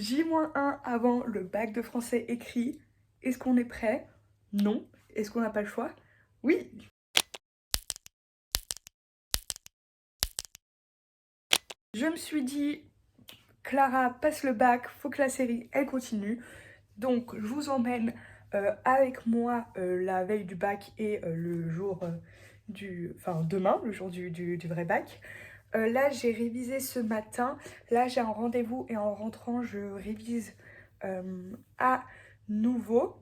J-1 avant le bac de français écrit. Est-ce qu'on est prêt? Non. Est-ce qu'on n'a pas le choix? Oui. Je me suis dit, Clara passe le bac, faut que la série elle continue. Donc je vous emmène avec moi la veille du bac et le jour enfin demain, le jour du vrai bac. Là j'ai révisé ce matin, là j'ai un rendez-vous et en rentrant je révise à nouveau.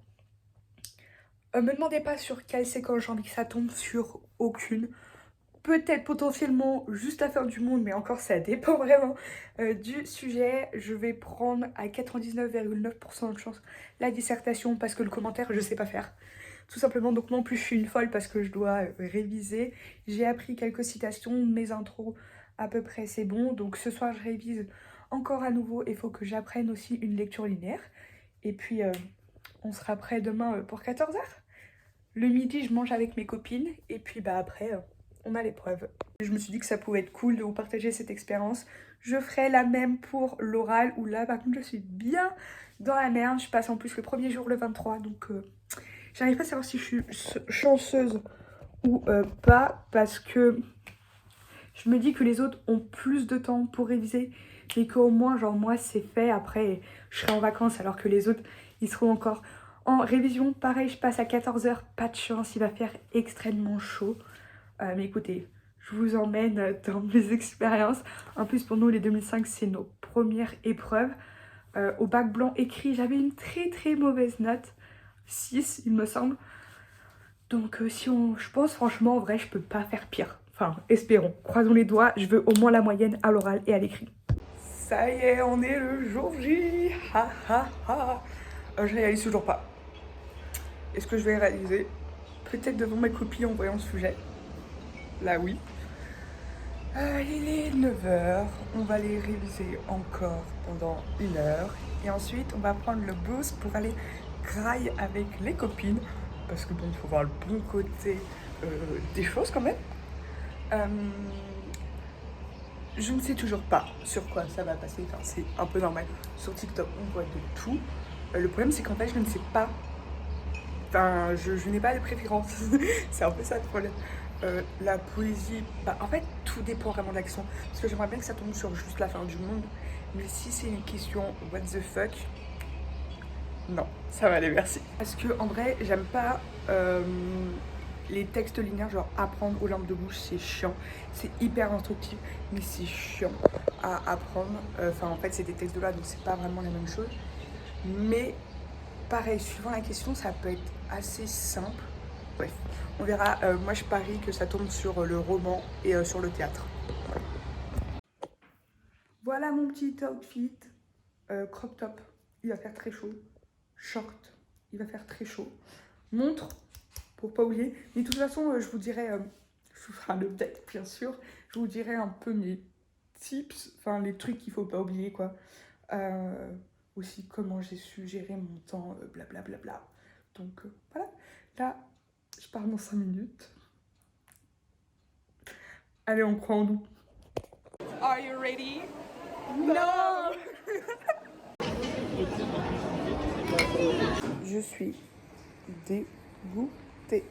Me demandez pas sur quelle séquence j'ai envie que ça tombe, sur aucune. Peut-être potentiellement juste la fin du monde, mais encore ça dépend vraiment du sujet. Je vais prendre à 99,9% de chance la dissertation parce que le commentaire je sais pas faire. Tout simplement, donc non plus je suis une folle parce que je dois réviser. J'ai appris quelques citations, mes intros à peu près c'est bon. Donc ce soir je révise encore à nouveau. Il faut que j'apprenne aussi une lecture linéaire. Et puis on sera prêt demain pour 14h. Le midi je mange avec mes copines et puis bah après on a l'épreuve. Je me suis dit que ça pouvait être cool de vous partager cette expérience. Je ferai la même pour l'oral où là par contre je suis bien dans la merde. Je passe en plus le premier jour le 23 donc j'arrive pas à savoir si je suis chanceuse ou pas parce que je me dis que les autres ont plus de temps pour réviser et qu'au moins genre moi c'est fait, après je serai en vacances alors que les autres ils seront encore en révision. Pareil, je passe à 14h, pas de chance, il va faire extrêmement chaud. Mais écoutez, je vous emmène dans mes expériences. En plus pour nous les 2005 c'est nos premières épreuves. Au bac blanc écrit j'avais une très mauvaise note, 6 il me semble. Donc je pense franchement en vrai je peux pas faire pire. Enfin espérons, croisons les doigts, je veux au moins la moyenne à l'oral et à l'écrit. Ça y est, on est le jour J. Je réalise toujours pas. Est-ce que je vais réaliser? Peut-être devant ma copie en voyant le sujet. Là oui. Il est 9h, on va les réviser encore pendant 1 heure. Et ensuite on va prendre le bus pour aller grailler avec les copines. Parce que bon, il faut voir le bon côté des choses quand même. Je ne sais toujours pas sur quoi ça va passer, enfin, c'est un peu normal. Sur TikTok, on voit de tout. Le problème, c'est qu'en fait, je ne sais pas. Enfin, je n'ai pas de préférence. C'est un peu ça le problème. La poésie, bah, en fait, tout dépend vraiment de l'action. Parce que j'aimerais bien que ça tombe sur juste la fin du monde. Mais si c'est une question what the fuck, non, ça va aller, merci. Parce que en vrai, j'aime pas les textes linéaires, genre apprendre aux lampes de bouche, c'est chiant. C'est hyper instructif, mais c'est chiant à apprendre. Enfin, en fait, c'est des textes de loi, donc c'est pas vraiment la même chose. Mais pareil, suivant la question, ça peut être assez simple. Bref, on verra. Moi, je parie que ça tombe sur le roman et sur le théâtre. Voilà mon petit outfit. Crop top, il va faire très chaud. Short, il va faire très chaud. Montre, pour pas oublier. Mais de toute façon, je vous dirai, je vous ferai un update bien sûr. Je vous dirai un peu mes tips, enfin les trucs qu'il faut pas oublier quoi. Aussi comment j'ai su gérer mon temps, blablabla. Donc voilà, là je pars dans 5 minutes. Allez, on croit en nous. Are you ready? No. Je suis dégoûtée.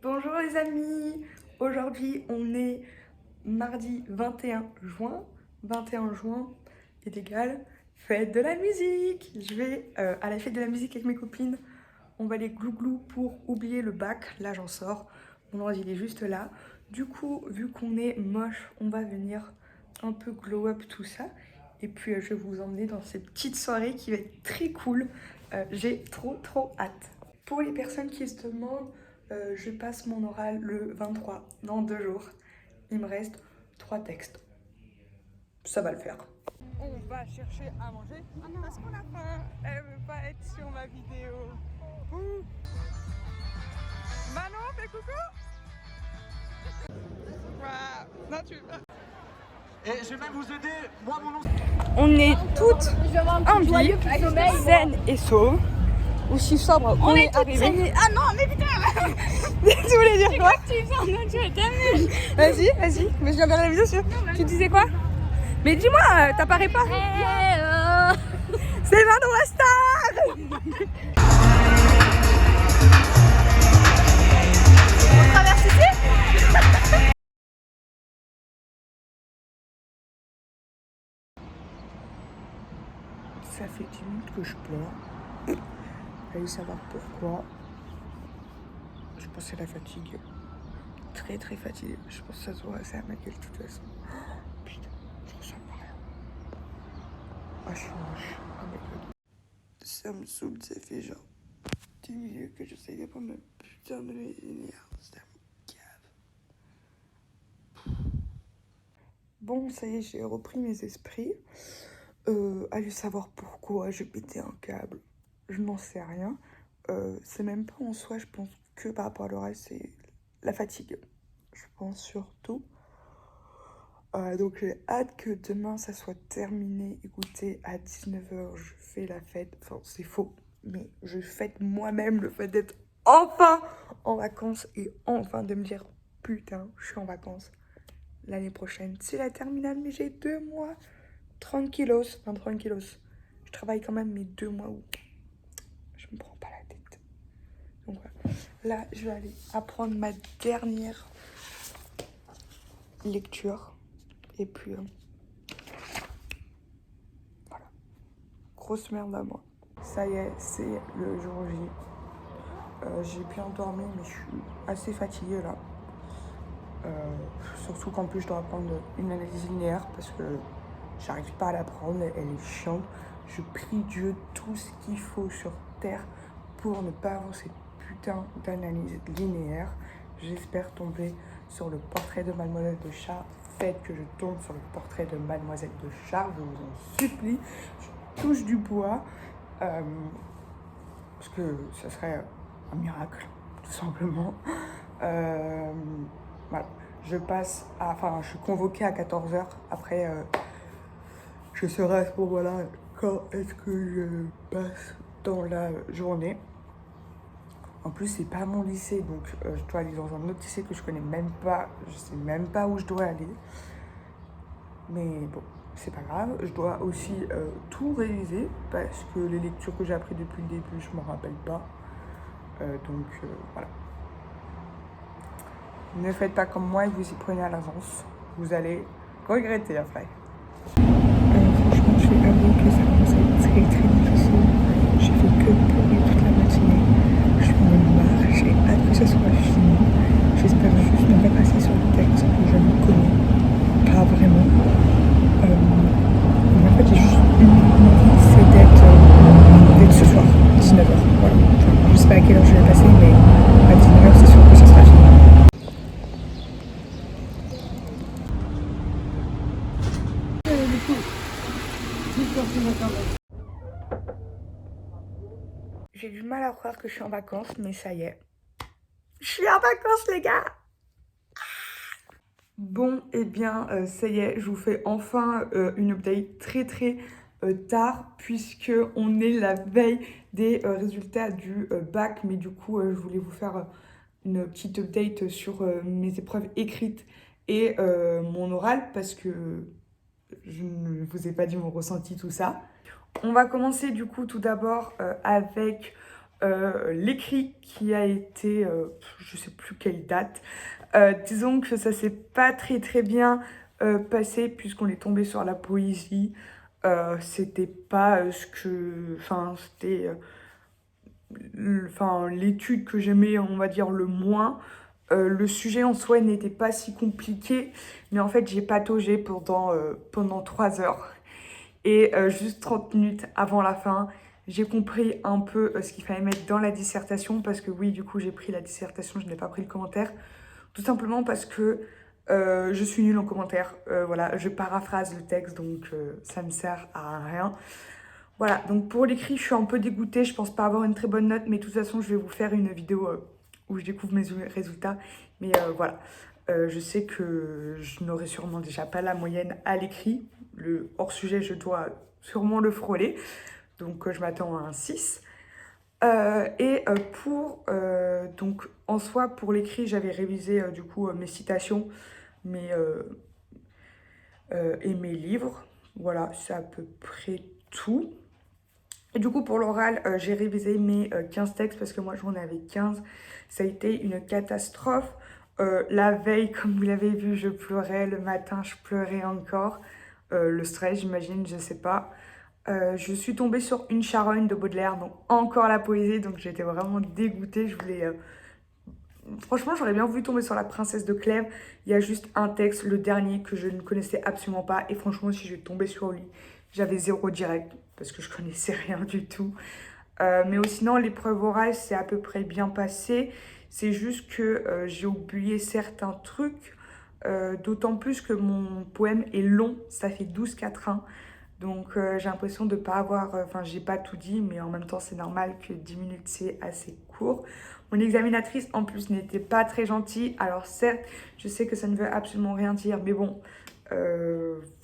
Bonjour les amis, aujourd'hui on est mardi 21 juin. 21 juin est égal fête de la musique. Je vais à la fête de la musique avec mes copines. On va aller glouglou pour oublier le bac. Là j'en sors, mon ordi il est juste là. Du coup, vu qu'on est moche, on va venir un peu glow up tout ça. Et puis je vais vous emmener dans cette petite soirée qui va être très cool. J'ai trop hâte. Pour les personnes qui se demandent, je passe mon oral le 23, dans 2 jours. Il me reste 3 textes. Ça va le faire. On va chercher à manger parce qu'on a faim. Elle veut pas être sur ma vidéo. Ouh. Manon, fais coucou. Wow. Non, tu veux pas. Et je vais même vous aider. Moi, mon nom. On est toutes en vie, saines et sauves. aussi sobre qu'on est arrivé. Ah non, mais putain. Tu voulais dire quoi? Vas-y, mais je viens de la vidéo sur. Tu disais quoi? Mais dis-moi, t'apparais pas. C'est Manon la star. On traverse ici. Ça fait 10 minutes que je pleure. Allez savoir pourquoi. Je pense que c'est la fatigue. Très très fatiguée. Je pense que ça se voit assez à ma gueule de toute façon. Oh, putain, je ressens pas rien. Ah, je suis moche. Oh my god. Ça me saoule, ça fait genre 10 minutes que j'essaie de prendre le putain de mes linéaires. Ça me cave. Bon, ça y est, j'ai repris mes esprits. Allez savoir pourquoi j'ai pété un câble. Je n'en sais rien. C'est même pas en soi, je pense que par rapport à le reste, c'est la fatigue. Je pense surtout. Donc j'ai hâte que demain ça soit terminé. Écoutez, à 19h, je fais la fête. Enfin, c'est faux, mais je fête moi-même le fait d'être enfin en vacances et enfin de me dire putain, je suis en vacances. L'année prochaine, c'est la terminale, mais j'ai 2 mois. 30 kilos, enfin 30 kilos. Je travaille quand même mes 2 mois où je me prends pas la tête. Donc voilà. Là, je vais aller apprendre ma dernière lecture. Et puis, voilà. Grosse merde à moi. Ça y est, c'est le jour J. J'ai bien dormi, mais je suis assez fatiguée là. Surtout qu'en plus, je dois apprendre une analyse linéaire parce que j'arrive pas à l'apprendre, elle est chiante. Je prie Dieu tout ce qu'il faut sur Terre pour ne pas avoir cette putain d'analyse linéaire. J'espère tomber sur le portrait de Mademoiselle de Char. Faites que je tombe sur le portrait de Mademoiselle de Char, je vous en supplie. Je touche du bois. Parce que ça serait un miracle, tout simplement. Voilà. Je passe à... Enfin, je suis convoquée à 14h. Après, je saurai à ce moment-là quand est-ce que je passe dans la journée. En plus, c'est pas mon lycée, donc je dois aller dans un autre lycée que je connais même pas. Je sais même pas où je dois aller. Mais bon, c'est pas grave. Je dois aussi tout réviser parce que les lectures que j'ai apprises depuis le début, je m'en rappelle pas. Voilà. Ne faites pas comme moi et vous y prenez à l'avance. Vous allez regretter après. Franchement, je vais avouer que ça commence à être très très difficile. J'ai fait que pleurer toute la matinée. Je suis en marre, j'ai hâte que ça soit fini. J'espère juste ne pas passer sur le texte que je ne connais pas vraiment. Mais en fait, j'ai juste une envie, c'est d'être ce soir, 19h. Voilà. Enfin, je sais pas à quelle heure je vais passer, mais à 19h, c'est sûr que ça sera fini. J'ai du mal à croire que je suis en vacances, mais ça y est. Je suis en vacances, les gars! Bon, eh bien, ça y est, je vous fais enfin une update très très tard, puisque on est la veille des résultats du bac. Mais du coup, je voulais vous faire une petite update sur mes épreuves écrites et mon oral, parce que je ne vous ai pas dit mon ressenti, tout ça. On va commencer du coup tout d'abord avec l'écrit qui a été, je sais plus quelle date. Disons que ça s'est pas très très bien passé puisqu'on est tombé sur la poésie. C'était pas ce que... Enfin, c'était... l'étude que j'aimais, on va dire, le moins. Le sujet en soi n'était pas si compliqué, mais en fait j'ai pataugé pendant 3 heures. Et juste 30 minutes avant la fin, j'ai compris un peu ce qu'il fallait mettre dans la dissertation, parce que oui, du coup, j'ai pris la dissertation, je n'ai pas pris le commentaire. Tout simplement parce que je suis nulle en commentaire. Voilà, je paraphrase le texte, donc ça ne sert à rien. Voilà, donc pour l'écrit, je suis un peu dégoûtée. Je pense pas avoir une très bonne note, mais de toute façon, je vais vous faire une vidéo où je découvre mes résultats. Mais voilà, je sais que je n'aurai sûrement déjà pas la moyenne à l'écrit. Le hors-sujet, je dois sûrement le frôler. Donc je m'attends à un 6. Donc en soi, pour l'écrit, j'avais révisé du coup mes citations mes, et mes livres. Voilà, c'est à peu près tout. Et du coup, pour l'oral, j'ai révisé mes 15 textes parce que moi, j'en avais 15. Ça a été une catastrophe. La veille, comme vous l'avez vu, je pleurais. Le matin, je pleurais encore. Le stress, j'imagine, je sais pas. Je suis tombée sur Une charogne de Baudelaire, donc encore la poésie. Donc j'étais vraiment dégoûtée. Je voulais... Franchement, j'aurais bien voulu tomber sur La Princesse de Clèves. Il y a juste un texte, le dernier, que je ne connaissais absolument pas. Et franchement, si je tombais sur lui, j'avais 0 direct parce que je connaissais rien du tout. Mais sinon, l'épreuve orale, c'est à peu près bien passé. C'est juste que j'ai oublié certains trucs. D'autant plus que mon poème est long, ça fait 12 quatrains. Donc j'ai l'impression de ne pas avoir... Enfin, j'ai pas tout dit, mais en même temps, c'est normal que 10 minutes, c'est assez court. Mon examinatrice, en plus, n'était pas très gentille. Alors certes, je sais que ça ne veut absolument rien dire, mais bon,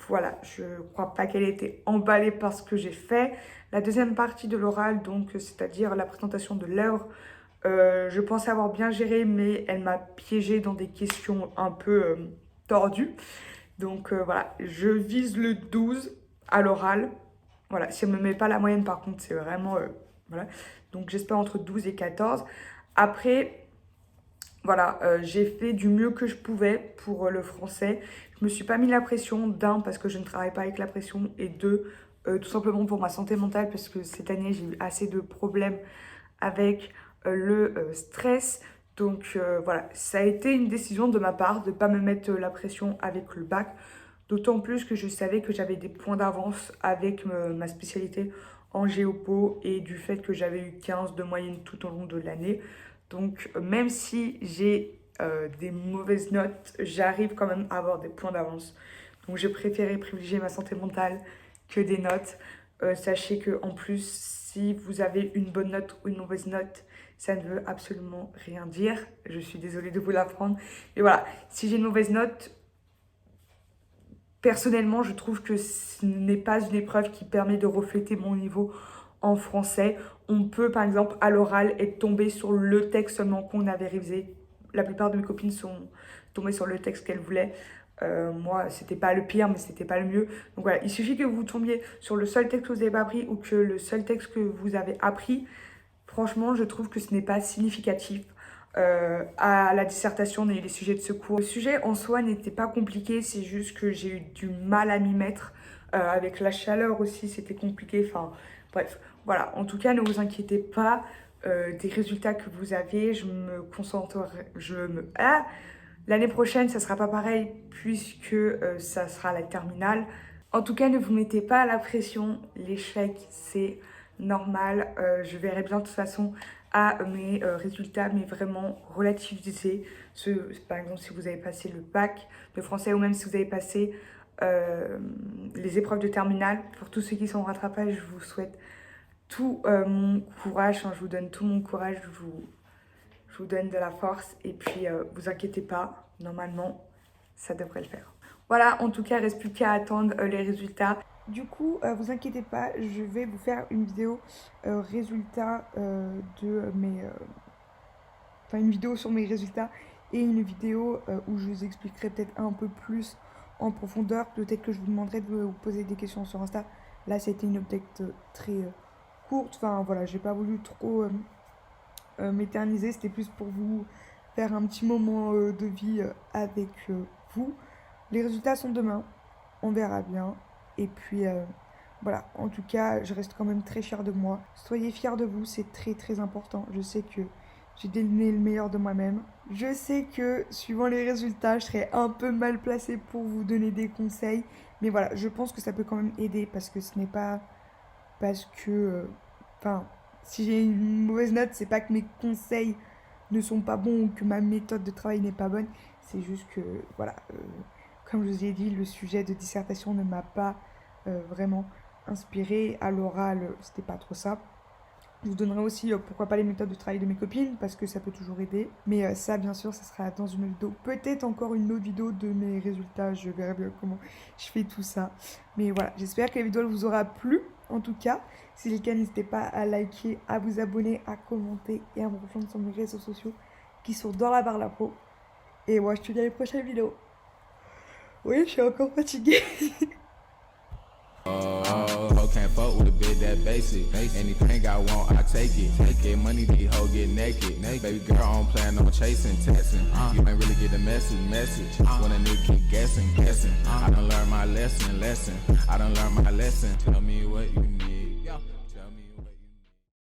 voilà, je crois pas qu'elle était emballée par ce que j'ai fait. La deuxième partie de l'oral, donc, c'est-à-dire la présentation de l'œuvre, je pensais avoir bien géré, mais elle m'a piégée dans des questions un peu tordues. Donc voilà, je vise le 12 à l'oral. Voilà, si elle ne me met pas la moyenne, par contre, c'est vraiment... voilà. Donc j'espère entre 12 et 14. Après, voilà, j'ai fait du mieux que je pouvais pour le français. Je me suis pas mis la pression, d'un, parce que je ne travaille pas avec la pression, et deux, tout simplement pour ma santé mentale, parce que cette année, j'ai eu assez de problèmes avec le stress. Donc voilà, ça a été une décision de ma part de ne pas me mettre la pression avec le bac. D'autant plus que je savais que j'avais des points d'avance avec ma spécialité en géopo et du fait que j'avais eu 15 de moyenne tout au long de l'année. Donc même si j'ai des mauvaises notes, j'arrive quand même à avoir des points d'avance. Donc j'ai préféré privilégier ma santé mentale que des notes. Sachez que en plus, si vous avez une bonne note ou une mauvaise note, ça ne veut absolument rien dire. Je suis désolée de vous l'apprendre. Mais voilà, si j'ai une mauvaise note, personnellement, je trouve que ce n'est pas une épreuve qui permet de refléter mon niveau en français. On peut, par exemple, à l'oral, être tombé sur le texte seulement qu'on avait révisé. La plupart de mes copines sont tombées sur le texte qu'elles voulaient. Moi, c'était pas le pire, mais c'était pas le mieux. Donc voilà, il suffit que vous tombiez sur le seul texte que vous n'avez pas appris ou que le seul texte que vous avez appris. Franchement, je trouve que ce n'est pas significatif. À la dissertation, on a eu les sujets de secours. Le sujet en soi n'était pas compliqué, c'est juste que j'ai eu du mal à m'y mettre. Avec la chaleur aussi, c'était compliqué. Enfin, bref, voilà. En tout cas, ne vous inquiétez pas des résultats que vous avez. Je me concentrerai. L'année prochaine, ça sera pas pareil puisque ça sera la terminale. En tout cas, ne vous mettez pas à la pression. L'échec, c'est normal. Je verrai bien de toute façon à mes résultats, mais vraiment relativiser. Par exemple, si vous avez passé le bac de français ou même si vous avez passé les épreuves de terminale, pour tous ceux qui sont en rattrapage, je vous souhaite tout mon courage. Enfin, je vous donne tout mon courage, je vous donne de la force. Et puis, vous inquiétez pas, normalement, ça devrait le faire. Voilà, en tout cas, il ne reste plus qu'à attendre les résultats. Du coup, vous inquiétez pas, je vais vous faire une vidéo résultats de mes... Enfin, une vidéo sur mes résultats et une vidéo où je vous expliquerai peut-être un peu plus en profondeur. Peut-être que je vous demanderai de vous poser des questions sur Insta. Là, c'était une update très courte. Enfin, voilà, j'ai pas voulu trop m'éterniser. C'était plus pour vous faire un petit moment de vie avec vous. Les résultats sont demain. On verra bien. Et puis, voilà. En tout cas, je reste quand même très fière de moi. Soyez fiers de vous, c'est très très important. Je sais que j'ai donné le meilleur de moi-même. Je sais que, suivant les résultats, je serai un peu mal placée pour vous donner des conseils. Mais voilà, je pense que ça peut quand même aider parce que ce n'est pas parce que... Enfin, si j'ai une mauvaise note, c'est pas que mes conseils ne sont pas bons ou que ma méthode de travail n'est pas bonne. C'est juste que, voilà, comme je vous ai dit, le sujet de dissertation ne m'a pas vraiment inspiré. À l'oral, c'était pas trop ça. Je vous donnerai aussi pourquoi pas les méthodes de travail de mes copines parce que ça peut toujours aider. Mais ça, bien sûr, ça sera dans une vidéo. Peut-être encore une autre vidéo de mes résultats. Je verrai bien comment je fais tout ça. Mais voilà, j'espère que la vidéo vous aura plu. En tout cas, si c'est le cas, n'hésitez pas à liker, à vous abonner, à commenter et à me rejoindre sur mes réseaux sociaux qui sont dans la barre d'infos. Et moi, je te dis à la prochaine vidéo. Oui, je suis encore fatiguée. Ho can't fuck with a bitch that basic. Anything I want, I take it. Get money, these hoes get naked. Baby girl, I don't plan on chasing, texting. You ain't really get the message. When a nigga keep guessing. I done learned my lesson. I done learned my lesson. Tell me what you need.